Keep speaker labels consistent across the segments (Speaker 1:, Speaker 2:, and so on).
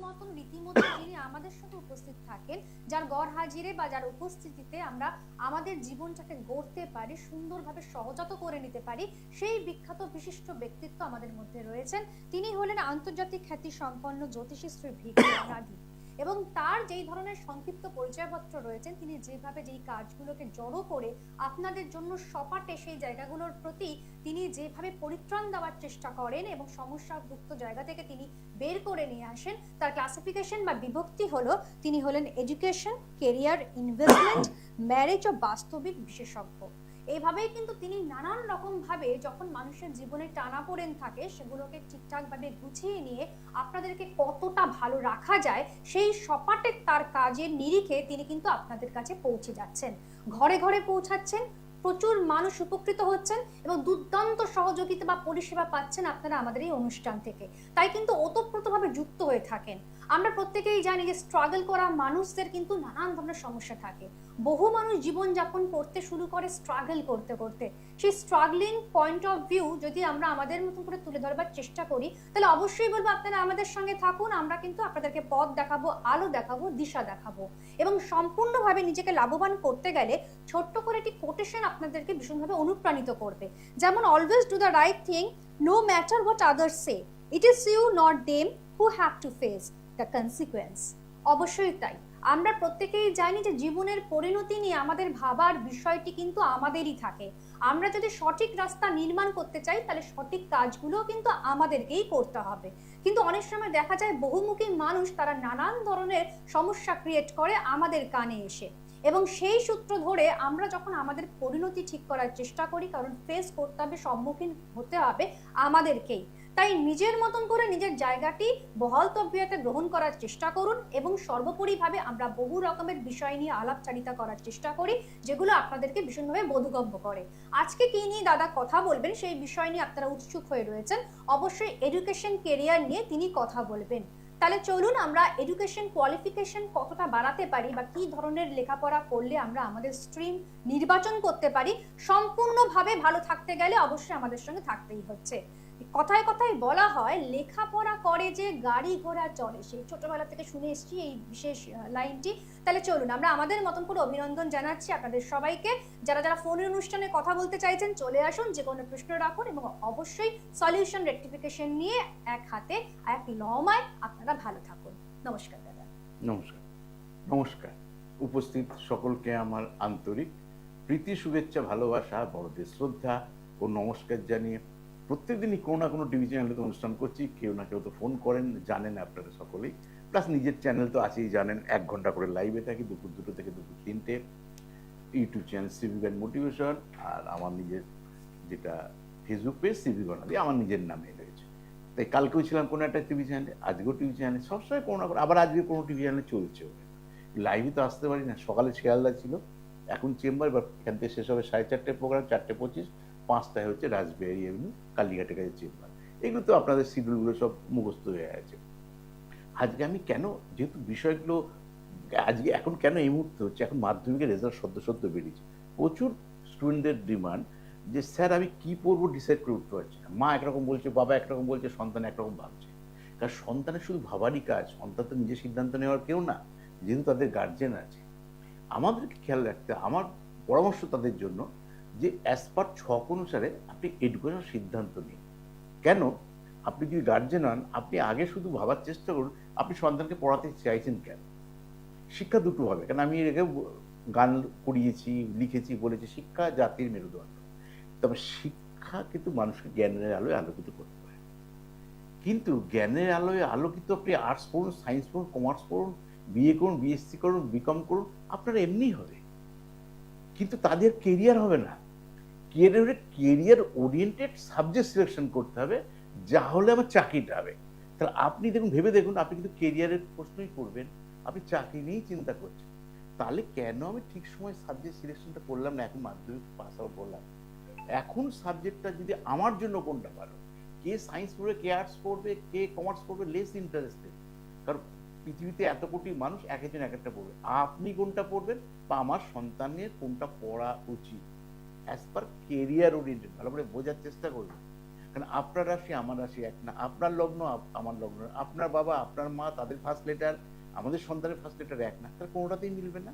Speaker 1: মতন রীতিমতো যিনি আমাদের সাথে উপস্থিত থাকেন, যার গড় হাজিরে বা যার উপস্থিতিতে আমরা আমাদের জীবনটাকে গড়তে পারি, সুন্দরভাবে সহজাত করে নিতে পারি, সেই বিখ্যাত বিশিষ্ট ব্যক্তিত্ব আমাদের মধ্যে রয়েছেন। তিনি হলেন আন্তর্জাতিক খ্যাতি সম্পন্ন জ্যোতিষী শ্রী ভিজ্ঞানাদি। এবং তার যেই ধরনের সংক্ষিপ্ত পরিচয়পত্র রয়েছেন, তিনি যেভাবে যেই কাজগুলোকে জড়ো করে আপনাদের জন্য সপাটে সেই জায়গাগুলোর প্রতি তিনি যেভাবে পরিত্রাণ দেওয়ার চেষ্টা করেন এবং সমস্যাযুক্ত জায়গা থেকে তিনি বের করে নিয়ে আসেন, তার ক্লাসিফিকেশন বা বিভক্তি হলো তিনি হলেন এডুকেশন, কেরিয়ার, ইনভেস্টমেন্ট, ম্যারেজ ও বাস্তবিক বিশেষজ্ঞ। এইভাবেই কিন্তু তিনি নানান রকম ভাবে যখন মানুষের জীবনে টানাপোড়েন থাকে সেগুলোকে ঠিকঠাক ভাবে গুছিয়ে নিয়ে আপনাদেরকে কতটা ভালো রাখা যায় সেই সপাটে তার কাজের নিরিখে তিনি কিন্তু আপনাদের কাছে পৌঁছে যাচ্ছেন, ঘরে ঘরে পৌঁছাচ্ছেন, প্রচুর মানুষ উপকৃত হচ্ছেন এবং দুর্দান্ত সহযোগিতা বা পরিষেবা পাচ্ছেন আপনারা আমাদের এই অনুষ্ঠান থেকে। তাই কিন্তু ওতপ্রোতভাবে যুক্ত হয়ে থাকেন। আমরা প্রত্যেকেই জানি যে স্ট্রাগল করা মানুষদের কিন্তু নানান ধরনের সমস্যা থাকে। বহু মানুষ জীবনযাপন করতে শুরু করে স্ট্রাগল করতে করতে। সেই স্ট্রাগলিং পয়েন্ট অফ ভিউ যদি আমরা আমাদের মতন করে তুলে ধরবার চেষ্টা করি, তাহলে অবশ্যই বলবো আপনারা আমাদের সঙ্গে থাকুন। আমরা কিন্তু আপনাদেরকে পথ দেখাবো, আলো দেখাবো, দিশা দেখাবো। এবং সম্পূর্ণভাবে নিজেকে লাভবান করতে গেলে ছোট্ট করে একটি কোটেশন আপনাদেরকে ভীষণভাবে অনুপ্রাণিত করবে, যেমন always do the right thing no matter what others say, it is you not them who have to face the consequence. অবশ্যই তাই। আমরা প্রত্যেকেই জানি যে জীবনের পরিণতি নিয়ে আমাদের ভাবার বিষয়টি কিন্তু আমাদেরই থাকে। আমরা যদি সঠিক রাস্তা নির্মাণ করতে চাই তাহলে সঠিক কাজগুলো কিন্তু আমাদেরকেই করতে হবে। কিন্তু অনেক সময় দেখা যায় বহুমুখী মানুষ তারা নানান ধরনের সমস্যা ক্রিয়েট করে আমাদের কানে এসে, এবং সেই সূত্র ধরে আমরা যখন আমাদের পরিণতি ঠিক করার চেষ্টা করি, কারণ ফেস করতে হবে, সম্মুখীন হতে হবে আমাদেরকেই। তাই নিজের মতন করে নিজের জায়গাটি বহাল তবিয়তে গ্রহণ করার চেষ্টা করুন এবং সর্বোপরিভাবে আমরা বহু রকমের বিষয় নিয়ে আলাপচারিতা করার চেষ্টা করি যেগুলো আপনাদেরকে ভীষণভাবে বোধগম্য করে। আজকে কি নিয়ে দাদা কথা বলবেন সেই বিষয় নিয়ে আপনারা উৎসুক হয়ে রয়েছেন। অবশ্যই এডুকেশন কেরিয়ার নিয়ে তিনি কথা বলবেন। তাহলে চলুন আমরা এডুকেশন কোয়ালিফিকেশন কতটা বাড়াতে পারি বা কি ধরনের লেখাপড়া করলে আমরা আমাদের স্ট্রিম নির্বাচন করতে পারি, সম্পূর্ণভাবে ভালো থাকতে গেলে অবশ্যই আমাদের সঙ্গে থাকতেই হচ্ছে। কথায় কথায় বলা হয় লেখাপড়া করে যে গাড়ি ঘোড়া চলে, সেই ছোটবেলা থেকে শুনে এসেছি এই বিশেষ লাইনটি। তাহলে চলুন আমরা আমাদের মতন করে অভিনন্দন জানাচ্ছি আপনাদের সবাইকে। যারা যারা ফোনের অনুষ্ঠানে কথা বলতে চাইছেন চলে আসুন, যে কোনো প্রশ্ন রাখুন এবং অবশ্যই সলিউশন রেকটিফিকেশন নিয়ে এক হাতে এক লমায় আপনারা ভালো থাকুন। নমস্কার দাদা।
Speaker 2: নমস্কার। নমস্কার। উপস্থিত সকলকে আমার আন্তরিক প্রীতি, শুভেচ্ছা, ভালোবাসা, বড়দের শ্রদ্ধা ও নমস্কার জানিয়ে প্রত্যেকদিনই কোনো না কোনো টিভি চ্যানেলে তো অনুষ্ঠান করছি, কেউ না কেউ তো ফোন করেন, জানেন আপনারা সকলেই। প্লাস নিজের চ্যানেল তো আছেই, জানেন 1 ঘন্টা করে লাইভে থাকি দুপুর 2টো থেকে দুপুর 3টে। ইউটিউব চ্যানেল সিভি গান মোটিভেশন, আর আমার নিজের যেটা ফেসবুক পেজ সিভি গান দিয়ে আমার নিজের নামে রয়েছে। তাই কালকেও ছিলাম কোনো একটা টিভি চ্যানেলে, আজকেও টিভি চ্যানেলে, সবসময় কোনো না কোনো, আবার আজকে কোনো টিভি চ্যানেলে চলছে। লাইভে তো আসতে পারি না, সকালে শিয়ালদা ছিল, এখন চেম্বার, এবার এখান থেকে শেষ হবে 4:30 প্রোগ্রাম, 4:25, 5টায় হচ্ছে রাজবিহারী এভিনিউ কালীঘাটের কাছে চেম্বার। এগুলো তো আপনাদের শিডিউলগুলো সব মুখস্থ হয়ে আছে। আজকে আমি কেন, যেহেতু বিষয়গুলো আজকে এখন কেন এই মুহূর্তে হচ্ছে, এখন মাধ্যমিকের রেজাল্ট সদ্য সদ্য বেরিয়েছে, প্রচুর স্টুডেন্টদের ডিমান্ড যে স্যার আমি কি পড়বো ডিসাইড করে উঠতে পারছি না। মা একরকম বলছে, বাবা একরকম বলছে, সন্তান একরকম ভাবছে। কারণ সন্তানের শুধু ভাবারই কাজ, সন্তান তো নিজে সিদ্ধান্ত নেওয়ার কেউ না, যেহেতু তাদের গার্জেন আছে। আমাদেরকে খেয়াল রাখতে, আমার পরামর্শ তাদের জন্য যে অ্যাজ পার ছক অনুসারে আপনি এডুকেশন সিদ্ধান্ত নিন। কেন, আপনি যদি গার্জেন হন, আপনি আগে শুধু ভাবার চেষ্টা করুন আপনি সন্তানকে পড়াতে চাইছেন কেন। শিক্ষা দুটো হবে, কারণ আমি এর গান করিয়েছি, লিখেছি, বলেছি শিক্ষা জাতির মেরুদণ্ড। তবে শিক্ষা কিন্তু মানুষকে জ্ঞানের আলোয় আলোকিত করতে পারে। কিন্তু জ্ঞানের আলোয় আলোকিত আপনি আর্টস পড়ুন, সায়েন্স পড়ুন, কমার্স পড়ুন, বিএ করুন, বিএসসি করুন, বিকম করুন, আপনার এমনি হবে, কিন্তু তাদের কেরিয়ার হবে না। কেরিয়ার ওরিয়েন্টেড সাবজেক্ট সিলেকশন করতে হবে, যা হলে আমার চাকরিটা হবে। তাহলে আপনি দেখুন, ভেবে দেখুন, আপনি কিন্তু কেরিয়ারের প্রশ্নই করবেন, আপনি চাকরি নিয়েই চিন্তা করছেন। তাহলে কেন আমি ঠিক সময় সাবজেক্ট সিলেকশনটা করলাম না, এখন মাধ্যমিক পাস আউট করলাম, এখন সাবজেক্টটা যদি আমার জন্য কোনটা ভালো, কে সায়েন্স পড়বে, কে আর্টস পড়বে, কে কমার্স পড়বে, লেস ইন্টারেস্টেড। কারণ পৃথিবীতে এত কোটি মানুষ, এক একজন এক একটা পড়বে, আপনি কোনটা পড়বেন বা আমার সন্তানের কোনটা পড়া উচিত অ্যাজ পার কেরিয়ার ওরিয়েন্টেড, ভালো করে বোঝার চেষ্টা করবেন। কারণ আপনার রাশি আমার রাশি এক না, আপনার লগ্ন আমার লগ্ন, আপনার বাবা আপনার মা তাদের ফার্স্ট লেটার আমাদের সন্তানের ফার্স্ট লেটার এক না, তার কোনোটাতেই মিলবে না।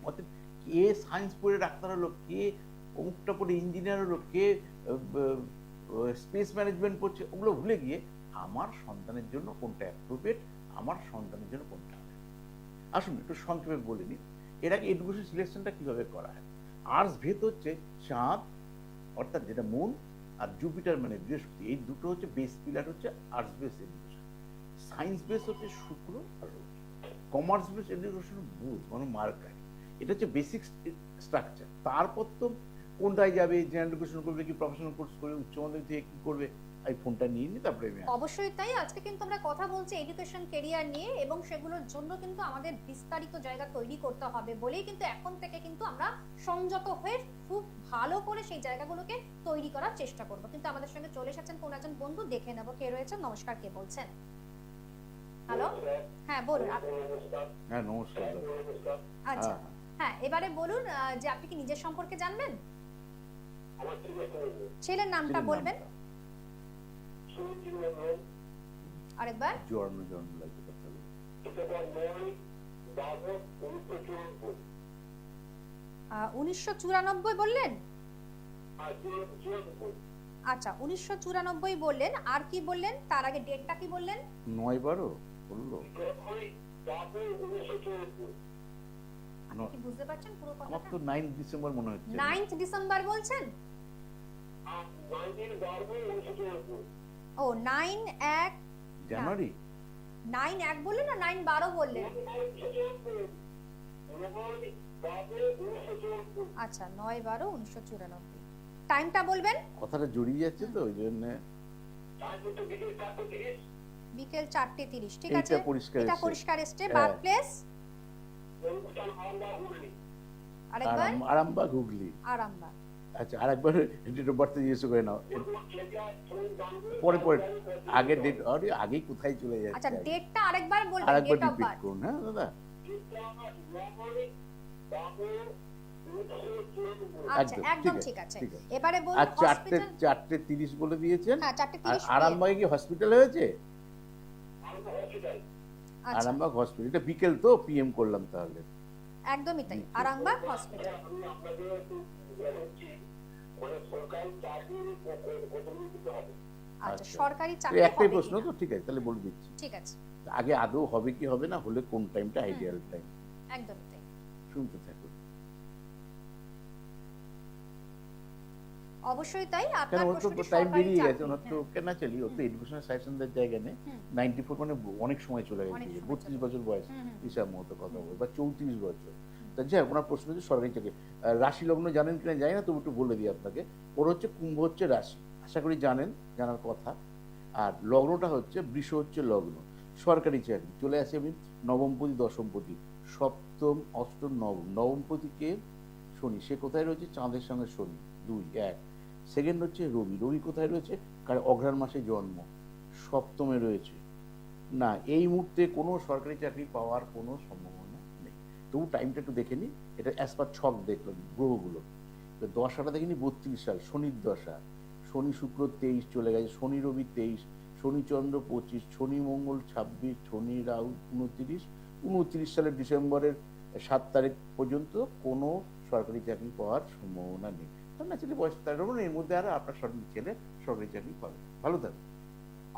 Speaker 2: অতএব কে সায়েন্স পড়ে ডাক্তার হলো, কে অমুকটা পড়ে ইঞ্জিনিয়ার হলো, কে স্পেস ম্যানেজমেন্ট পড়ছে, ওগুলো ভুলে গিয়ে আমার সন্তানের জন্য কোনটা অ্যাপ্রোপ্রিয়েট, আমার সন্তানের জন্য কোনটা হবে। আসুন একটু সংক্ষেপে বলে নিই এর আগে এডুকেশন সিলেকশনটা কিভাবে করা হয়। আর্টস ভেদ হচ্ছে চাঁদ অর্থাৎ যেটা মুন আর জুপিটার মানে বৃহস্পতি, এই দুটো হচ্ছে বেস পিলার হচ্ছে arts base education. Science base হচ্ছে শুক্র আর রবি, কমার্স বেস এডুকেশন বুধ মানে মার্কারি। এটা হচ্ছে বেসিক স্ট্রাকচার। তারপর তো কোনটায় যাবে, জেনারেল এডুকেশন করবে কি প্রফেশনাল কোর্স করবে, উচ্চ মাধ্যমিক থেকে কি করবে, এই ফোনটা নিয়ে নিই তারপরে আমি
Speaker 1: অবশ্যই তাই। আজকে কিন্তু আমরা কথা বলছি এডুকেশন কেরিয়ার নিয়ে, এবং সেগুলোর জন্য কিন্তু আমাদের বিস্তারিত জায়গা তৈরি করতে হবে বলেই কিন্তু এখন থেকে কিন্তু আমরা সংযত হয়ে খুব ভালো করে সেই জায়গাগুলোকে তৈরি করার চেষ্টা করব। কিন্তু আমাদের সঙ্গে চলে এসেছেন কোন একজন বন্ধু, দেখে নেব কে রয়েছেন। নমস্কার, কে বলছেন? হ্যালো, হ্যাঁ বলুন।
Speaker 2: হ্যাঁ নমস্কার দাদা।
Speaker 1: আচ্ছা, হ্যাঁ এবারে বলুন যে আপনি কি নিজের সম্পর্কে জানবেন? ছেলের নামটা বলবেন আরেকবার।
Speaker 2: জন্ম জন্ম লাগবে কথা বলে।
Speaker 1: 1994 বললেন? আচ্ছা 1994 বললেন, আর কি বললেন তার আগে ডেটটা কি বললেন?
Speaker 2: 9-12 বললো।
Speaker 1: আপনি কি বুঝতে পারছেন পুরো
Speaker 2: আমার
Speaker 1: কথাটা?
Speaker 2: তো 9 ডিসেম্বর মনে হচ্ছে।
Speaker 1: 9th ডিসেম্বর বলছেন? ও 9/1
Speaker 2: জানুয়ারি
Speaker 1: 9/1 বললেন না 9/12 বললেন? আচ্ছা 9/12/1994। টাইমটা বলবেন?
Speaker 2: কথাটা জড়িয়ে যাচ্ছে তো ওই জন্য।
Speaker 1: বিকেল 4:30। ঠিক আছে,
Speaker 2: এটা পরিষ্কার
Speaker 1: এটা
Speaker 2: এসছে।
Speaker 1: পরিষ্কার এসছে।
Speaker 2: হ্যাঁ।
Speaker 1: বার্থ প্লেস আরেকবার?
Speaker 2: আরামবাগ হুগলি।
Speaker 1: আরামবাগ।
Speaker 2: আচ্ছা আরেকবার ডেট অফ বার্থ জিজ্ঞেস করে নাও। পরে পরে আগে ডেট আরে আগেই কোথায় চলে যাচ্ছে।
Speaker 1: আচ্ছা ডেটটা আরেকবার বলবেন,
Speaker 2: আরেকবার
Speaker 1: ডেট অফ
Speaker 2: রিপিট
Speaker 1: বার্থ।
Speaker 2: করুন। হ্যাঁ দাদা
Speaker 1: আচ্ছা একদম ঠিক আছে। এবারে বলুন
Speaker 2: আর
Speaker 1: হসপিটাল।
Speaker 2: 4:30 বলে দিয়েছেন।
Speaker 1: হ্যাঁ 4:30।
Speaker 2: আরামবাগে কি হসপিটাল হয়েছে?
Speaker 1: আচ্ছা
Speaker 2: আরামবাগ হসপিটাল, এটা বিকেল তো পিএম করলাম তাহলে।
Speaker 1: একদমই তাই, আরামবাগ হসপিটাল। আচ্ছা সরকারি চাকরি
Speaker 2: একটাই
Speaker 1: হবে
Speaker 2: প্রশ্ন
Speaker 1: কিনা?
Speaker 2: তো, ঠিক আছে তাহলে বলে দিচ্ছি।
Speaker 1: ঠিক আছে,
Speaker 2: আগে আদৌ হবে কি হবে না, হলে কোন টাইমটা আইডিয়াল টাইম,
Speaker 1: একদমই তাই।
Speaker 2: শুনতে থাকুন।
Speaker 1: অবশ্যই তাই।
Speaker 2: কেন
Speaker 1: আপনার
Speaker 2: ওর তো
Speaker 1: প্রশ্নটি
Speaker 2: টাইম
Speaker 1: সরকারি
Speaker 2: বেরিয়ে গেছে,
Speaker 1: চাকরি।
Speaker 2: ওনার তো কেন চলি, ওর তো এডুকেশনাল সায়েন্সের জায়গা নেই।
Speaker 1: হুম।
Speaker 2: 94 মানে অনেক সময় চলে
Speaker 1: অনেক
Speaker 2: গেছে,
Speaker 1: সময়
Speaker 2: 32
Speaker 1: চলে
Speaker 2: বছর বয়স
Speaker 1: হুম, হুম।
Speaker 2: হিসাব মতো কথা বলে, বা 34 বছর। তা যাই হোক, ওনার প্রশ্ন হচ্ছে সরকারি চাকরি। রাশি লগ্ন জানেন কিনা জানি না, তবু একটু বলে দিই আপনাকে। ওর হচ্ছে কুম্ভ হচ্ছে রাশি, আশা করি জানেন, জানার কথা। আর লগ্নটা হচ্ছে বৃষ হচ্ছে লগ্ন। সরকারি চাকরি চলে আসে আমি নবমপতি দশমপতি, সপ্তম অষ্টম নবম। নবমপতিকে শনি, সে কোথায় রয়েছে? চাঁদের সঙ্গে শনি 2 1। সেকেন্ড হচ্ছে রবি, রবি কোথায় রয়েছে? কারণ অঘ্রাণ মাসে জন্ম, সপ্তমে রয়েছে। না এই মুহূর্তে কোনো সরকারি চাকরি পাওয়ার কোনো সম্ভাবনা নেই। তবু টাইমটা একটু দেখে নিই, এটা অ্যাজ পার ছক দেখলাম গ্রহগুলো। তো দশাটা দেখে নিই 32 সাল, শনির দশা। শনি শুক্র 23 চলে গেছে, শনি রবি 23, শনি চন্দ্র 25, শনি মঙ্গল 26, শনি রাহু 29। 29 সালের ডিসেম্বরের 7 তারিখ পর্যন্ত কোনো সরকারি চাকরি পাওয়ার সম্ভাবনা নেই। ন্যাচারালি বয়স তার এর মধ্যে আর আপনার সরকারি ছেলে সরকারি চাকরি পাবে। ভালো থাকবে।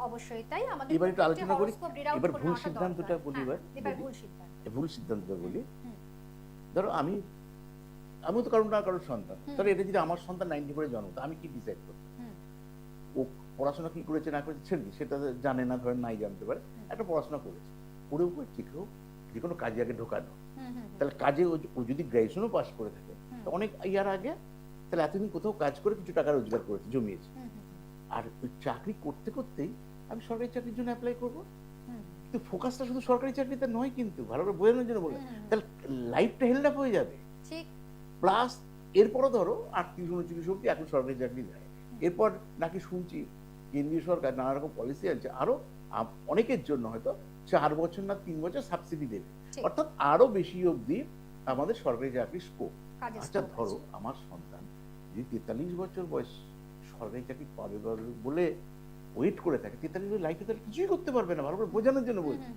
Speaker 1: অবশ্যই তাই। আমাদের
Speaker 2: এবার একটু আলোচনা করি। এবার ভুল
Speaker 1: নেওয়াটা
Speaker 2: সিদ্ধান্তটা
Speaker 1: দরকার।
Speaker 2: বলি।
Speaker 1: হ্যাঁ, এবার
Speaker 2: বলি।
Speaker 1: ভুল সিদ্ধান্ত।
Speaker 2: ভুল সিদ্ধান্তটা বলি।
Speaker 1: হুম।
Speaker 2: ধরো আমি তো কারণ না কারোর সন্তান,
Speaker 1: হুম।
Speaker 2: তাহলে এটা যদি আমার সন্তান 94 জন্ম, তো আমি কি ডিসাইড করবো?
Speaker 1: হুম।
Speaker 2: ও পড়াশোনা কি করেছে না করেছে ছেড়ে দিই, সেটা জানে না, ধরেন নাই জানতে পারে। একটা পড়াশোনা করেছে, পড়েও করে ঠিক হোক, যে কোনো কাজে আগে ঢোকানো।
Speaker 1: হুম, হুম,
Speaker 2: তাহলে কাজে ও যদি গ্র্যাজুয়েশনও পাস করে থাকে,
Speaker 1: হুম।
Speaker 2: তো অনেক ইয়ার আগে, তাহলে এতদিন কোথাও কাজ করে কিছু টাকা রোজগার করেছে, জমিয়েছে।
Speaker 1: হুম, হুম,
Speaker 2: আর ওই চাকরি করতে করতেই আমি সরকারি চাকরির জন্য অ্যাপ্লাই করবো।
Speaker 1: হুম,
Speaker 2: কিন্তু ফোকাসটা শুধু সরকারি চাকরিতে নয়, কিন্তু ভালো করে বোঝানোর জন্য বলে,
Speaker 1: হুম, হুম।
Speaker 2: তাহলে লাইফটা হেল্ড আপ হয়ে যাবে।
Speaker 1: ঠিক।
Speaker 2: প্লাস এরপরও ধরো 38-39 অব্দি এখন সরকারি চাকরি দেয়। এরপর নাকি শুনছি কেন্দ্রীয় সরকার নানা রকম পলিসি আছে, আরো অনেকের জন্য হয়তো 4 বছর না 3 বছর সাবসিডি দেবে,
Speaker 1: ঠিক।
Speaker 2: অর্থাৎ আরো বেশি অবধি আমাদের সরকারি চাকরির স্কোপ।
Speaker 1: কাজের
Speaker 2: আচ্ছা
Speaker 1: scope
Speaker 2: ধরো
Speaker 1: আছে।
Speaker 2: আমার সন্তান যদি 43 বছর বয়স সরকারি চাকরি পাবে পাবে বলে ওয়েট করে থাকে, তাহলে লাইফে তাহলে কিছুই করতে পারবে না। ভালো করে বোঝানোর জন্য বলছি।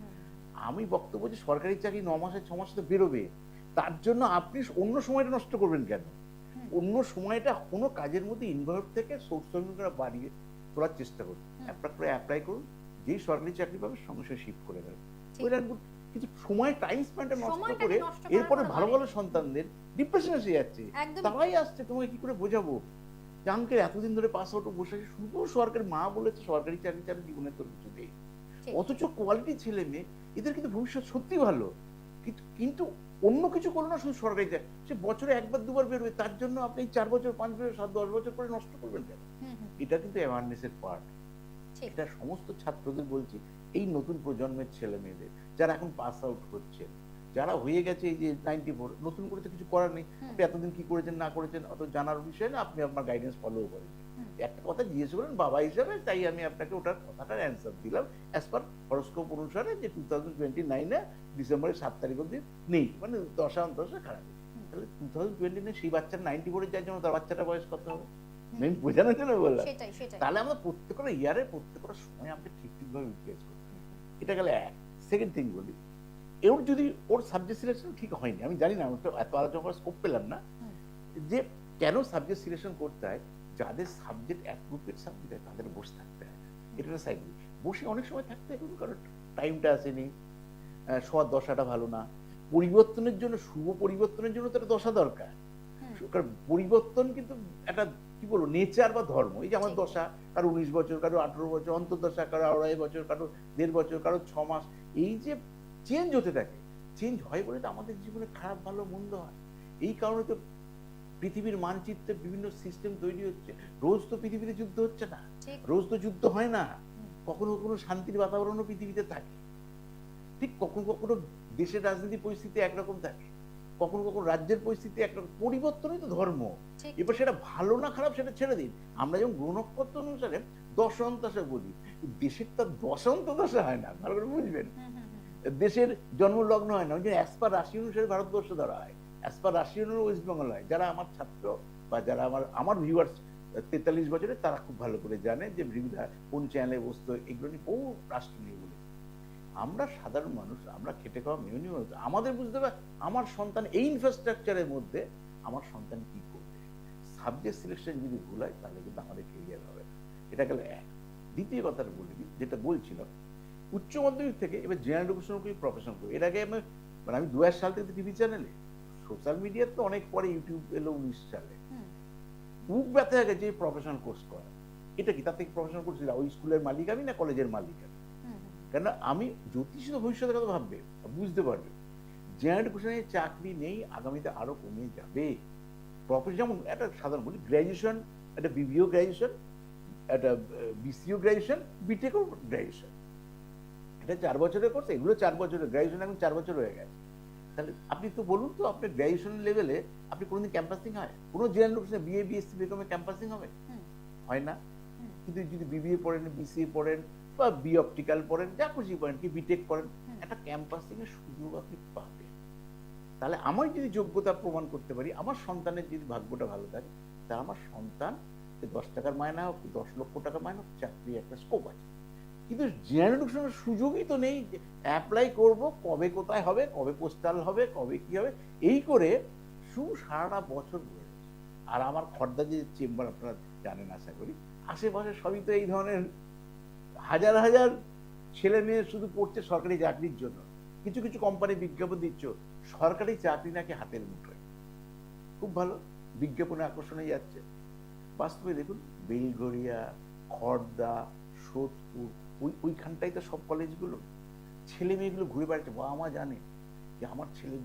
Speaker 2: আমি বক্তব্য যে সরকারি চাকরি 9 মাসে 6 মাসে তো বেরোবে, তার জন্য আপনি অন্য সময়টা নষ্ট করবেন কেন? অন্য সময়টা কোনো কাজের মধ্যে ইনভলভ থেকে সোর্স ইনকামটা বাড়িয়ে তোলার চেষ্টা করুন। অ্যাপ্লাই করুন, যেই সরকারি চাকরি পাবে সঙ্গে সঙ্গে শিফট করে দেবেন। কিছু সময় টাইম স্পেন্ডটা নষ্ট করে এরপরে ভালো ভালো সন্তানদের ডিপ্রেশন এসে যাচ্ছে, তারাই আসছে। তোমাকে কি করে বোঝাবো যে আঙ্কেল এতদিন ধরে পাস আউট বসে আছে, শুধু সরকারি মা বলেছে সরকারি চাকরি চাকরি জীবনে তোর কিছু নেই, অথচ কোয়ালিটি ছেলে মেয়ে এদের কিন্তু ভবিষ্যৎ সত্যি ভালো, কিন্তু অন্য কিছু করলো না, শুধু সরকারি চাকরি। সে বছরে একবার দুবার বেরোবে, তার জন্য আপনি 4 বছর 5 বছর 7 10 বছর পরে নষ্ট করবেন কেন? এটা কিন্তু অ্যাওয়ারনেসের পার্ট। এটা সমস্ত ছাত্রদের বলছি, এই নতুন প্রজন্মের ছেলে মেয়েদের যারা এখন পাস আউট হচ্ছে, যারা হয়ে গেছে এই যে 94, নতুন করে তো কিছু করার নেই। আপনি এতদিন কি করেছেন না করেছেন অত জানার বিষয় না, আপনি আপনার গাইডেন্স ফলো করেন। একটা কথা জিজ্ঞেস করেন বাবা হিসাবে, তাই আমি আপনাকে ওটার কথাটার অ্যান্সার দিলাম অ্যাজ পার হরোস্কোপ অনুসারে, যে 2029 ডিসেম্বরের 7 তারিখ অব্দি নেই, মানে দশা খারাপ। তাহলে 2029 সেই বাচ্চার 94 যার জন্য তার বাচ্চাটা বয়স কত হবে? মেন বোঝানোর জন্য বললাম। তাহলে আমরা প্রত্যেকটা ইয়ারে প্রত্যেকটা সময় আমাদের ঠিকভাবে ইউটিলাইজ করতে হবে। এটা গেলে এক। সেকেন্ড থিং বলি, ওর যদি ওর সাবজেক্ট সিলেকশন ঠিক হয়নি, আমি জানি না, আমি তো এত আলোচনা করার স্কোপ পেলাম না, যে কেন সাবজেক্ট সিলেকশন করতে হয়। যাদের সাবজেক্ট অ্যাপ্রোপ্রিয়েট সাবজেক্ট হয় তাদের বসে থাকতে হয়, এটা সাইকোলজি। বসে অনেক সময় থাকতে হয়, কারণ টাইমটা আসেনি, সৎ দশাটা ভালো না, পরিবর্তনের জন্য, শুভ পরিবর্তনের জন্য তো একটা দশা দরকার। কারণ পরিবর্তন কিন্তু একটা কি বলবো নেচার বা ধর্ম। এই যে আমার দশা, কারো 19 বছর, কারো 18 বছর অন্তর্দশা, কারো 2.5 বছর, কারো 1.5 বছর, কারো 6 মাস, এই যে চেঞ্জ হতে থাকে, চেঞ্জ হয় বলে তো আমাদের জীবনে খারাপ ভালো মন্দ হয়। এই কারণে তো পৃথিবীর মানচিত্রে বিভিন্ন সিস্টেম তৈরি হচ্ছে। রোজ তো পৃথিবীতে যুদ্ধ হচ্ছে না, রোজ তো যুদ্ধ হয় না, কখনো কখনো শান্তির বাতাবরণও পৃথিবীতে থাকে। ঠিক কখনো কখনো দেশের রাজনীতি পরিস্থিতি একরকম থাকে, কখনো কখনো রাজ্যের পরিস্থিতি একরকম। পরিবর্তনই তো ধর্ম। এবার সেটা ভালো না খারাপ সেটা ছেড়ে দিন। আমরা যেমন গ্রহ নক্ষত্র অনুসারে দশান্তদশা বলি, দেশের তার দশান্তদশা হয় না, ভালো করে বুঝবেন। দেশের জন্ম লগ্ন হয় না, ওই যে অ্যাজ পার রাশি অনুসারে ভারতবর্ষ ধরা হয়, অ্যাজ পার রাশি অনুসারে ওয়েস্ট বেঙ্গল হয়। যারা আমার ছাত্র বা যারা আমার ভিউয়ার্স 43 বছরে, তারা খুব ভালো করে জানে যে বৃহদা কোন চ্যানেলে বসতো, এগুলো নিয়ে বহু রাষ্ট্র নিয়ে বলে। আমরা সাধারণ মানুষ, আমরা খেটে খাওয়া মেহনি মানুষ, আমাদের বুঝতে হবে আমার সন্তান এই ইনফ্রাস্ট্রাকচারের মধ্যে আমার সন্তান কি করবে। সাবজেক্ট সিলেকশন যদি ভুল হয় তাহলে কিন্তু আমাদের কেরিয়ার হবে না। এটা গেল এক। দ্বিতীয় কথাটা বলে দিই, যেটা বলছিলাম, উচ্চ মাধ্যমিক থেকে এবার জেনারেল এডুকেশন করি, প্রফেশন করি। এর আগে আমি 2000 সাল থেকে টিভি চ্যানেলে, সোশ্যাল মিডিয়া তো অনেক পরে, ইউটিউব এলো 19 সালে। বুক ব্যথা হয়ে গেছে প্রফেশনাল কোর্স করা। এটা কি তার থেকে প্রফেশনাল কোর্স, ওই স্কুলের মালিক আমি না কলেজের মালিক আমি? কেন আমি জ্যোতিষ তো ভবিষ্যতের কথা ভাববে, বুঝতে পারবে জেনারেল এডুকেশনে চাকরি নেই, আগামীতে আরো কমে যাবে। প্রফেশন যেমন একটা সাধারণ বলি, গ্র্যাজুয়েশন, একটা বিবিও গ্র্যাজুয়েশন, একটা বিসিও গ্র্যাজুয়েশন, বিটেকও গ্র্যাজুয়েশন, এটা 4 বছরের কোর্স, এগুলো 4 বছরের গ্র্যাজুয়েশন, এখন 4 বছর হয়ে গেছে। তাহলে আপনি তো বলুন তো, আপনার গ্র্যাজুয়েশন লেভেলে আপনি কোনোদিন ক্যাম্পাসিং হয়? কোনো জেনারেল এডুকেশনে বিএ বিএসসি বিকমে ক্যাম্পাসিং হবে? হয় না। কিন্তু যদি বিবিএ পড়েন, বিসিএ পড়েন, বা বি অপটিক্যাল পড়েন, যা খুশি পড়েন, কি বিটেক পড়েন, একটা ক্যাম্পাসিং এর সুযোগ আপনি পাবেন। তাহলে আমার যদি যোগ্যতা প্রমাণ করতে পারি, আমার সন্তানের যদি ভাগ্যটা ভালো থাকে, তাহলে আমার সন্তান 10 টাকার মায়না হোক, 10 লক্ষ টাকা মায়না হোক, চাকরি একটা স্কোপ আছে। কিন্তু জেনারেল এডুকেশনের সুযোগই তো নেই। অ্যাপ্লাই করব, কবে কোথায় হবে, কবে পোস্টাল হবে, কবে কি হবে, এই করে সারাটা বছর ঘুরে গেছে। আর আমার খর্দা যে চেম্বার, আপনারা জানেন আশা করি, আশেপাশে সবই তো এই ধরনের হাজার হাজার ছেলে মেয়ে শুধু পড়ছে সরকারি চাকরির জন্য। কিছু কিছু কোম্পানি বিজ্ঞাপন দিচ্ছ সরকারি চাকরি নাকি হাতের মুঠোয়, খুব ভালো বিজ্ঞাপনে আকর্ষণে যাচ্ছে। বাস্তবে দেখুন বেলঘরিয়া, খড়দা, সোদপুর, ওইখানটাই তো সব কলেজগুলো। ছেলে মেয়েগুলো ঘুরে বেড়াচ্ছে, বাবা মা জানে যে আমার ছেলে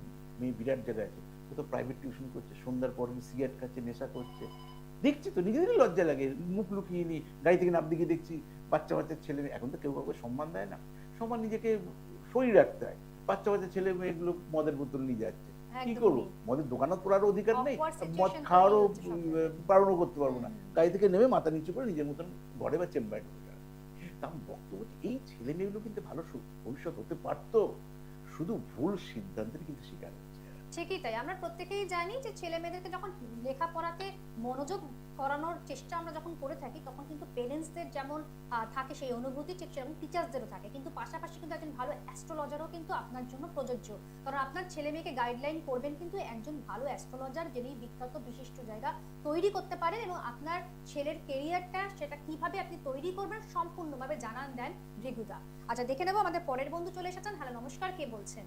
Speaker 2: মেয়ে বিরাট জায়গায় আছে, ও তো প্রাইভেট টিউশন করছে, সন্ধ্যার পর সিগারেট খাচ্ছে, নেশা করছে, দেখছি তো নিজেদেরই লজ্জা লাগে, মুখ লুকিয়ে নি গাড়ি থেকে নাম দিকে দেখছি বাচ্চা বাচ্চার ছেলে মেয়ে। এখন তো কেউ কাউকে সম্মান দেয় না, সম্মান নিজেকে সই রাখতে হয়। বাচ্চা বাচ্চা ছেলে মেয়েগুলো মদের বোতল নিয়ে যাচ্ছে, কি করবো? মদের দোকানও তোলারও অধিকার নেই, মদ খাওয়ারও বারণও করতে পারবো না। গাড়ি থেকে নেমে মাথা নিচু করে নিজের মতন ঘরে বা চেম্বারে ঢুকে যাবে। আমার বক্তব্য এই ছেলে মেয়েগুলো কিন্তু ভালো ভবিষ্যৎ হতে পারতো, শুধু ভুল সিদ্ধান্তের কিন্তু শিকার হচ্ছে।
Speaker 1: ঠিকই তাই। আমরা প্রত্যেকেই জানি যে ছেলে মেয়েদেরকে যখন লেখাপড়াতে মনোযোগ করানোর চেষ্টা আমরা যখন করে থাকি তখন কিন্তু পেরেন্টসদের যেমন থাকে সেই অনুভূতি, ঠিক সেরকম টিচার্সদেরও থাকে, কিন্তু পাশাপাশি কিন্তু একজন ভালো অ্যাস্ট্রোলজারও কিন্তু আপনার জন্য প্রযোজ্য। কারণ আপনার ছেলে মেয়েকে গাইডলাইন করবেন কিন্তু একজন ভালো অ্যাস্ট্রোলজার, যিনি বিখ্যাত বিশিষ্ট জায়গা তৈরি করতে পারেন এবং আপনার ছেলের কেরিয়ারটা সেটা কিভাবে আপনি তৈরি করবেন সম্পূর্ণভাবে জানান দেন ভৃগুদা। আচ্ছা, দেখে নেবো আমাদের পরের বন্ধু চলে এসেছেন। হ্যালো, নমস্কার, কে বলছেন?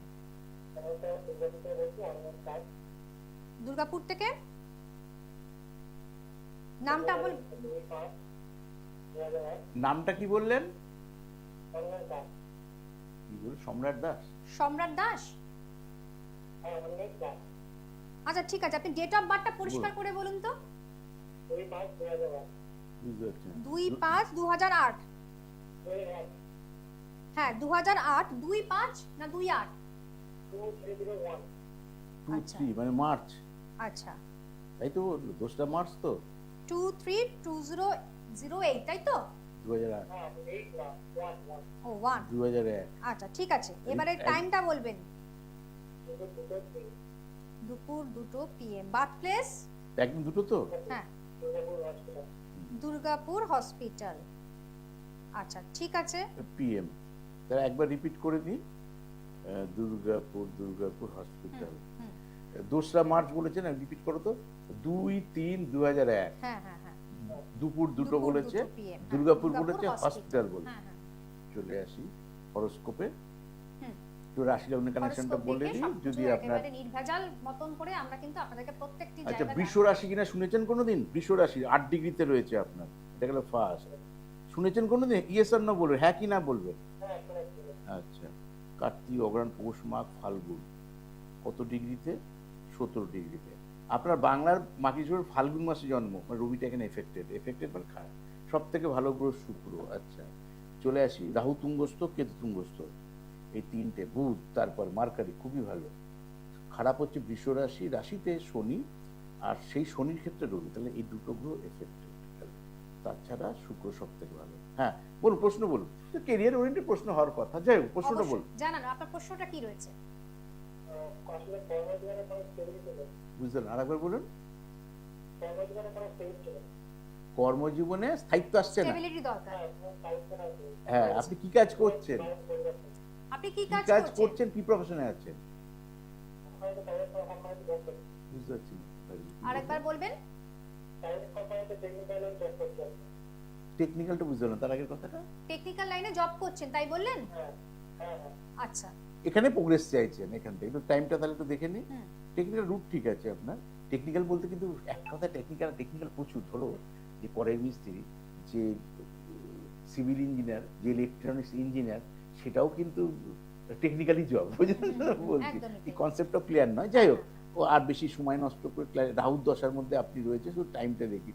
Speaker 1: দুর্গাপুর থেকে। নামটা বল।
Speaker 2: নামটা কি বললেন? কি বল? সম্রাট দাস।
Speaker 1: সম্রাট দাস। আচ্ছা ঠিক আছে, আপনি ডেট অফ বার্থটা পরিষ্কার করে বলুন তো। 2/5/2008। হ্যাঁ 2008। 2/5 না 2/8?
Speaker 2: 2/3 মানে মার্চ।
Speaker 1: আচ্ছা,
Speaker 2: তাই তো, 10টা মার্চ তো।
Speaker 1: 232008 তাই তো?
Speaker 2: 2008।
Speaker 1: ও 1
Speaker 2: 2001।
Speaker 1: আচ্ছা ঠিক আছে, এবারে টাইমটা বলবেন। দুপুর 2 PM। Birth place?
Speaker 2: একদম দুটো তো।
Speaker 1: হ্যাঁ, দুর্গাপুর হসপিটাল। আচ্ছা ঠিক আছে।
Speaker 2: PM। তাহলে একবার রিপিট করে দিই। দুর্গাপুর হসপিটাল। 2রা মার্চ বলেছেন, রিপিট করো তো। 2/3/2001।
Speaker 1: হ্যাঁ হ্যাঁ হ্যাঁ।
Speaker 2: দুপুর 2 বলেছে,
Speaker 1: 2 PM, হ্যাঁ,
Speaker 2: দুর্গাপুর বলেছে, হসপিটাল বলেছে।
Speaker 1: হ্যাঁ হ্যাঁ।
Speaker 2: চলে আসি হরোস্কোপে। তো রাশি লগ্ন কানেকশনটা
Speaker 1: হরোস্কোপ
Speaker 2: বলে
Speaker 1: দেখে
Speaker 2: দিই
Speaker 1: সবকিছু
Speaker 2: যদি আপনার।
Speaker 1: একেবারে নির্ভেজাল মতন করে আমরা কিন্তু আপনাদেরকে প্রত্যেকটি
Speaker 2: আচ্ছা,
Speaker 1: জায়গা।
Speaker 2: বৃষ রাশি কিনা শুনেছেন কোনোদিন? বৃষ রাশি 8 ডিগ্রিতে রয়েছে আপনার, এটা গেল ফার্স্ট। শুনেছেন কোনোদিন? ইয়েস আর নো বলবেন, হ্যাঁ কি না বলবেন। আচ্ছা, কার্তিক, অগ্রহায়ণ, পৌষ, মাঘ, ফাল্গুন কত ডিগ্রিতে? 17 ডিগ্রিতে। আপনার বাংলার মাকি হিসেবে ফাল্গুন মাসে জন্ম, মানে রবিটা এখানে এফেক্টেড মানে খারাপ। সব থেকে ভালো গ্রহ শুক্র। আচ্ছা চলে আসি, রাহু তুঙ্গস্থ, কেতু তুঙ্গস্থ, এই 3টে, বুধ, তারপর মার্কারি খুবই ভালো। খারাপ হচ্ছে বৃষ রাশি, রাশিতে শনি, আর সেই শনির ক্ষেত্রে রবি, তাহলে এই দুটো গ্রহ এফেক্টেড। তাছাড়া শুক্র সব থেকে ভালো। হ্যাঁ বলুন, প্রশ্ন বলুন। কেরিয়ার ওরিয়েন্টেড প্রশ্ন হওয়ার কথা, যাই হোক প্রশ্নটা বলুন।
Speaker 1: জানান আপনার প্রশ্নটা কি রয়েছে।
Speaker 2: বুঝলেন? আরেকবার বলুন। কর্মজীবনে স্থায়িত্ব আসছে না।
Speaker 1: স্টেবিলিটি দরকার।
Speaker 2: হ্যাঁ, আপনি কি কাজ করছেন?
Speaker 1: আপনি কি
Speaker 2: কাজ
Speaker 1: কাজ
Speaker 2: করছেন? কি প্রফেশনে আছেন? বুঝতে পারছি না।
Speaker 1: আরেকবার বলবেন।
Speaker 2: টেকনিক্যালটা বুঝতে না, তার আগের কথাটা।
Speaker 1: টেকনিক্যাল লাইনে জব করছেন তাই বললেন? আচ্ছা,
Speaker 2: এখানে প্রোগ্রেস চাইছেন, এখান থেকে একটু টাইমটা তাহলে একটু দেখে নিন। টেকনিক্যাল রুট ঠিক আছে আপনার। টেকনিক্যাল বলতে কিন্তু এক কথা টেকনিক্যাল প্রচুর। ধরো যে পরের মিস্ত্রি, যে সিভিল ইঞ্জিনিয়ার, যে ইলেকট্রনিক্স ইঞ্জিনিয়ার, সেটাও কিন্তু টেকনিক্যালি জব, বুঝলেন বলছি। এই কনসেপ্টটা ক্লিয়ার নয়, যাই হোক। ও আর বেশি সময় নষ্ট করে, রাহু দশার মধ্যে আপনি রয়েছে, শুধু টাইমটা দেখি।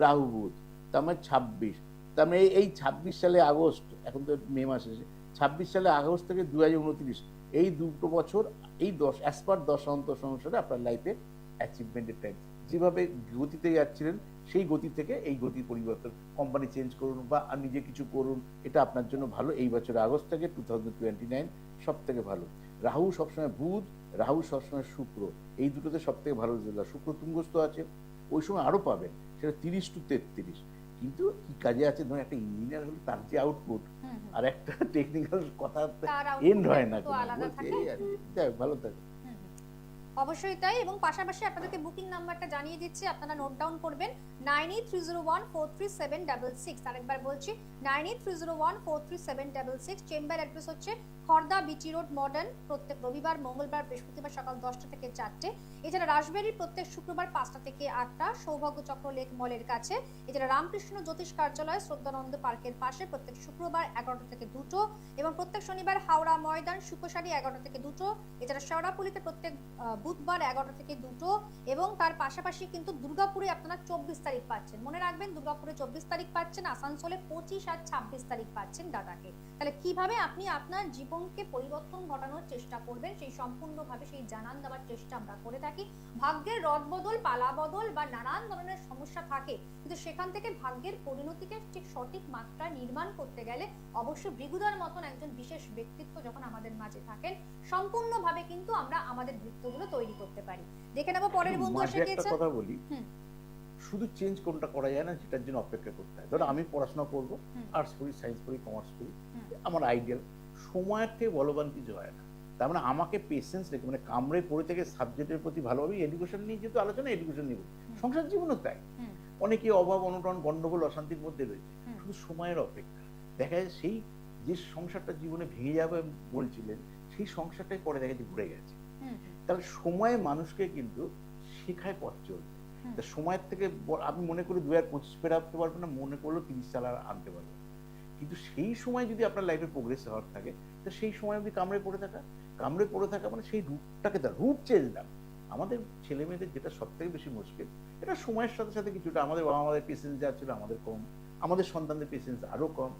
Speaker 2: রাহু বুধ, তার মানে 26, তার মানে এই 26 সালে আগস্ট, এখন তো মে মাস এসে, 26 সালে আগস্ট থেকে 2029, এই 2 বছর, এই 10 অ্যাজ পার দশান্তর অনুসারে আপনার লাইফে অ্যাচিভমেন্টের টাইম। যেভাবে গতিতে যাচ্ছিলেন সেই গতি থেকে এই গতি পরিবর্তন, কোম্পানি চেঞ্জ করুন বা নিজে কিছু করুন, এটা আপনার জন্য ভালো। এই বছর আগস্ট থেকে 2029 সব থেকে ভালো। রাহু সবসময় বুধ, রাহু সবসময় শুক্র, এই দুটোতে সব থেকে ভালো রেজাল্ট। শুক্র তুঙ্গস্থ আছে, ওই সময় আরো পাবেন, সেটা 30 to 33। কিন্তু কি কাজে আছে, ধরুন একটা ইঞ্জিনিয়ার হলে তার যে আউটপুট, আর একটা টেকনিক্যাল কথা এন্ড হয় না, ভালো থাকে।
Speaker 1: অবশ্যই তাই। এবং পাশাপাশি আপনাদেরকে বুকিং নাম্বারটা জানিয়ে দিচ্ছি, আপনারা নোট ডাউন করবেন। 9830143766। আরেকবার বলছি, 9830143766। চেম্বার অ্যাড্রেস হচ্ছে খর্দা বিটি রোড মডার্ন, প্রত্যেক রবিবার, মঙ্গলবার, বৃহস্পতিবার সকাল 10টা থেকে 4টে। এছাড়া রাসবেরি প্রত্যেক শুক্রবার 5টা থেকে 8টা, সৌভাগ্য চক্র লেক মলের কাছে। এছাড়া রামকৃষ্ণ জ্যোতিষ কার্যালয় শ্রদ্ধানন্দ পার্কের পাশে প্রত্যেক শুক্রবার 11টা থেকে 2টো, এবং প্রত্যেক শনিবার হাওড়া ময়দান সুকোশারি 11টা থেকে 2টো। এছাড়া শেওড়াপুলিতে প্রত্যেক বুধবার 11টা থেকে 2টো, এবং তার পাশাপাশি কিন্তু দুর্গাপুরে আপনারা 24 তারিখ পাচ্ছেন। মনে রাখবেন, দুর্গাপুরে 24 তারিখ পাচ্ছেন, আসানসোলে 25 আর 26 তারিখ পাচ্ছেন দাদাকে। তাহলে কিভাবে আপনি আপনার জীবনকে পরিবর্তন ঘটানোর চেষ্টা করবেন, সেই সম্পূর্ণভাবে সেই জানান দেওয়ার চেষ্টা আমরা করে থাকি। ভাগ্যের রদবদল, পালা বদল বা নানান ধরনের সমস্যা থাকে, কিন্তু সেখান থেকে ভাগ্যের পরিণতিকে ঠিক সঠিক মাত্রায় নির্মাণ করতে গেলে অবশ্যই ভৃগুদার মতন একজন বিশেষ ব্যক্তিত্ব যখন আমাদের মাঝে থাকেন, সম্পূর্ণভাবে কিন্তু আমরা আমাদের বৃত্তগুলো তৈরি করতে পারি। দেখে নেব পরের বন্ধু এসে গেছে।
Speaker 2: কথা বলি, শুধু চেঞ্জ কোনটা করা যায় না, যেটার জন্য অপেক্ষা করতে হয়। ধরো আমি পড়াশোনা করবো, আর্টস পড়ি, সায়েন্স পড়ি, কমার্স পড়ি, আমার আইডিয়াল সময়ের থেকে বলবান কিছু হয় না। তার মানে আমাকে পেশেন্স রেখে, মানে কামড়ে পড়ে থেকে সাবজেক্টের প্রতি ভালোভাবে, এডুকেশন নিয়ে যেহেতু আলোচনা, এডুকেশন নিয়ে সংসার জীবনও তাই। অনেকে অভাব অনটন গন্ডগোল অশান্তির মধ্যে রয়েছে, শুধু সময়ের অপেক্ষা। দেখা যায় সেই যে সংসারটা জীবনে ভেঙে যাবে বলছিলেন, সেই সংসারটাই পরে দেখা যায় ঘুরে গেছে। তাহলে সময় মানুষকে কিন্তু শেখায় পথ চলবে। তা সময়ের থেকে আপনি মনে করি 2025 পেরাতে পারবেন না, মনে করলেও 30 সাল আর আনতে পারবেন। কিন্তু সেই সময় যদি আপনার লাইফে প্রোগ্রেস হওয়ার থাকে, তো সেই সময় যদি কামড়ে পড়ে থাকা মানে সেই রুটটাকে, রুট চেঞ্জ না। আমাদের ছেলে মেয়েদের যেটা সব থেকে বেশি মুশকিল, এটা সময়ের সাথে সাথে কিছুটা আমাদের বাবা মাদের পেশেন্স যা ছিল আমাদের কম, আমাদের সন্তানদের পেশেন্স আরো কম।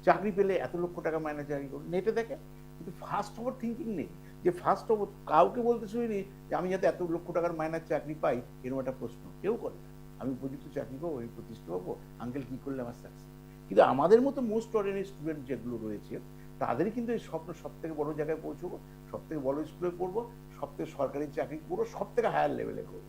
Speaker 2: চাকরি পেলে এত লক্ষ টাকা মাইনে চাকরি করুন, নেটে দেখে, কিন্তু ফার্স্ট ওভার থিঙ্কিং নেই যে ফার্স্ট ওভার কাউকে বলতে শুনিনি যে আমি যাতে এত লক্ষ টাকার মাইনের চাকরি পাই, এরকম একটা প্রশ্ন কেউ করে না। আমি উপযুক্ত চাকরি পাবো, আমি প্রতিষ্ঠা পাবো, আঙ্কেল কি করলে আমার সাকসেস। কিন্তু আমাদের মতো মোস্ট অর্ডিনারি স্টুডেন্ট যেগুলো রয়েছে, তাদেরই কিন্তু এই স্বপ্ন সব থেকে বড় জায়গায় পৌঁছবো, সব থেকে বড় স্কুলে পড়বো, সব থেকে সরকারি চাকরি করবো, সব থেকে হায়ার লেভেলে করবো।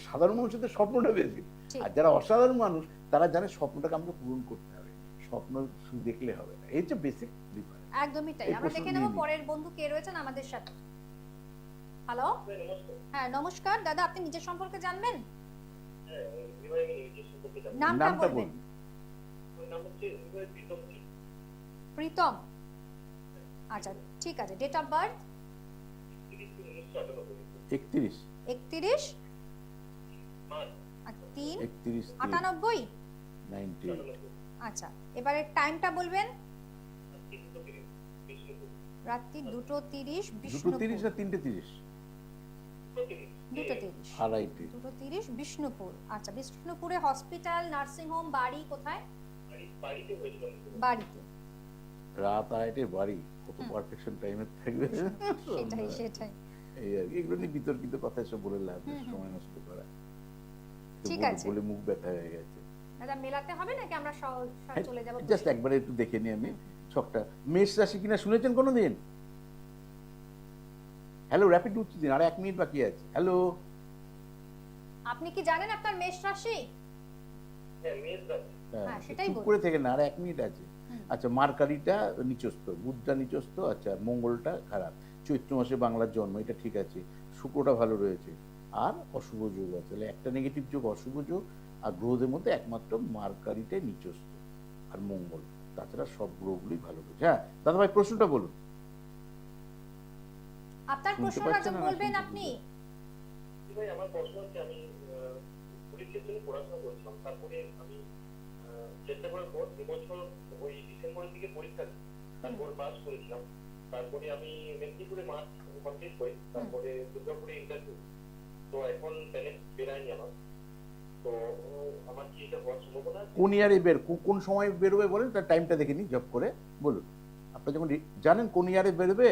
Speaker 2: সাধারণ মানুষের স্বপ্নটা বেশি, আর যারা অসাধারণ মানুষ তারা জানে স্বপ্নটাকে আমাকে পূরণ করতে হবে, স্বপ্ন শুধু দেখলে হবে না। এই যে বেসিক ডিফারেন্স।
Speaker 1: একদমই তাই। আমরা দেখে নেব পরের বন্ধু কে রয়েছেন আমাদের সাথে। হ্যালো, হ্যাঁ নমস্কার দাদা, আপনি নিজের সম্পর্কে জানবেন? নামটা বলবেন। প্রীতম, আচ্ছা ঠিক আছে। Date of birth?
Speaker 2: 31
Speaker 1: 31 98
Speaker 2: 90।
Speaker 1: আচ্ছা, এবারে টাইমটা বলবেন। রাত্রি 2:30 বিষ্ণুপুর।
Speaker 2: 2:30 না 3:30?
Speaker 1: 2:30
Speaker 2: আড়াইটে।
Speaker 1: 2:30 বিষ্ণুপুর। আচ্ছা, বিষ্ণুপুরে হসপিটাল, নার্সিং হোম, বাড়ি কোথায়? বাড়িতে।
Speaker 2: রাত আড়াইটে বাড়ি, কত পারফেকশন টাইমে থাকবে।
Speaker 1: সেটাই
Speaker 2: এই আর এগুলো নিয়ে বিতর্কিত কথা এসব বলে লাভ নেই, সময় নষ্ট করা।
Speaker 1: ঠিক আছে,
Speaker 2: বলে মুখ ব্যথা হয়ে গেছে।
Speaker 1: দাদা মেলাতে হবে নাকি আমরা চলে যাব?
Speaker 2: জাস্ট একবার একটু দেখে নিই আমি ছকটা। মেষ রাশি কিনা শুনেছেন কোনোদিন? হ্যালো, র্যাপিড উঠছি দিন, আর 1 মিনিট বাকি আছে। হ্যালো,
Speaker 1: আপনি কি জানেন আপনার মেষ রাশি? হ্যাঁ সেটাই
Speaker 2: চুপ
Speaker 1: বলুন।
Speaker 2: করে থেকে না, আর 1 মিনিট আছে। আচ্ছা, মার্কারিটা নিচস্থ, বুধটা নিচস্থ, আচ্ছা মঙ্গলটা খারাপ, চৈত্র মাসে বাংলার জন্ম, এটা ঠিক আছে, শুক্রটা ভালো রয়েছে, আর অশুভ যোগ আছে। তাহলে একটা নেগেটিভ যোগ অশুভ যোগ, আর গ্রহদের মধ্যে একমাত্র মার্কারিটাই নিচস্থ আর মঙ্গল, তাছাড়া সব গ্রহগুলোই ভালো রয়েছে। হ্যাঁ দাদা ভাই, প্রশ্নটা বলুন।
Speaker 1: আপনার প্রশ্নটা বলবেন আপনি।
Speaker 3: ভাই আমার প্রশ্ন হচ্ছে, আমি পুলিশের জন্য পড়াশোনা করছিলাম, তারপরে আমি চেষ্টা করার পর এবছর ওই ডিসেম্বরের দিকে পরীক্ষা দিই, তারপর পাস করেছিলাম। তারপরে আমি মেদিনীপুরে মার্চ কমপ্লিট করি, তারপরে দুর্গাপুরে ইন্টারভিউ। তো এখন প্যানেল বেরায়নি আমার, তো আমার কি এটা হওয়ার সম্ভাবনা আছে?
Speaker 2: কোন ইয়ারে কোন সময় বেরোবে বলেন, তার টাইমটা দেখে নিই, জব করে বলুন। আপনি যখন জানেন কোন ইয়ারে বেরোবে,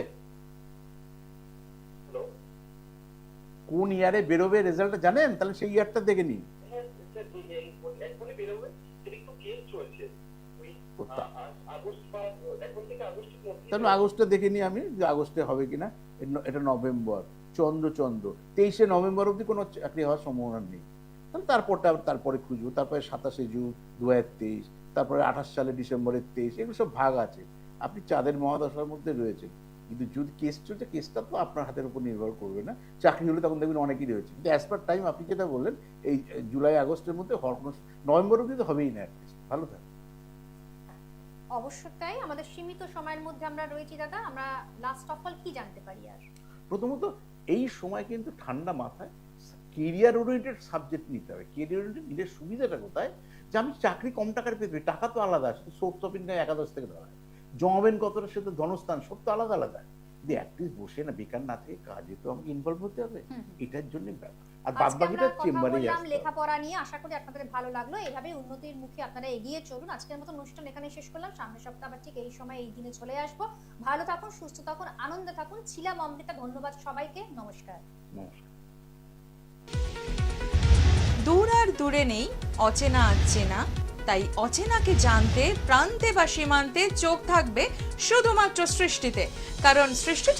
Speaker 2: কোন ইয়ারে বেরোবে রেজাল্টটা জানেন, তাহলে সেই ইয়ারটা দেখে নিন। তাহলে আগস্টে দেখে নিই আমি, যে আগস্টে হবে কিনা। এটা নভেম্বর, চন্দ্র 23শে নভেম্বর অব্দি কোনো চাকরি হওয়ার সম্ভাবনা নেই। তাহলে তারপরে খুঁজবো, তারপরে 27শে জুন 2023, তারপরে 28 সালে ডিসেম্বরের 23, এগুলো সব ভাগ আছে। আপনি চাঁদের মহাদশার মধ্যে রয়েছে, কিন্তু যদি কেস চলছে, কেসটা তো আপনার হাতের উপর নির্ভর করবে না। চাকরি হলে তখন দেখবেন অনেকেই রয়েছে, কিন্তু অ্যাজ পার টাইম আপনি যেটা বললেন, এই জুলাই আগস্টের মধ্যে হওয়ার কোনো, নভেম্বর অব্দি তো হবেই না। ভালো থাকে।
Speaker 1: অবশ্যই তাই। আমাদের সীমিত সময়ের মধ্যে আমরা রয়েছি দাদা, আমরা লাস্ট অফ অল কি জানতে পারি? আর
Speaker 2: প্রথমত এই সময় কিন্তু ঠান্ডা মাথায় কেরিয়ার ওরিয়েন্টেড সাবজেক্ট নিতে হবে। কেরিয়ার ওরিয়েন্টেড নিজের সুবিধাটা কোথায়, যে আমি চাকরি কম টাকার পেতে পারি, টাকা তো আলাদা, সোর্স অফ ইনকাম একাদশ থেকে ধরা হয়, জমাবেন কতটা সে তো ধনস্থান, সব তো আলাদা আলাদা। যদি অ্যাটলিস্ট বসে না বেকার না থেকে কাজে তো আমাকে ইনভলভ হতে হবে, এটার জন্য ব্যাপার। আর বাদ বাকিটা চেম্বারে আসতে।
Speaker 1: লেখাপড়া নিয়ে আশা করি আপনাদের ভালো লাগলো। এইভাবে উন্নতির মুখে আপনারা এগিয়ে চলুন। আজকের মতো অনুষ্ঠান এখানে শেষ করলাম। সামনের সপ্তাহে আবার ঠিক এই সময় এই দিনে চলে আসবো। ভালো থাকুন, সুস্থ থাকুন, আনন্দে থাকুন। ছিলাম অমৃতা। ধন্যবাদ সবাইকে। নমস্কার।
Speaker 4: দূর আর দূরে নেই, অচেনা আচেনা, তাই অচেনাকে জানতে প্রান্তে বা সীমান্তে চোখ থাকবে শুধুমাত্র সৃষ্টিতে, কারণ সৃষ্টি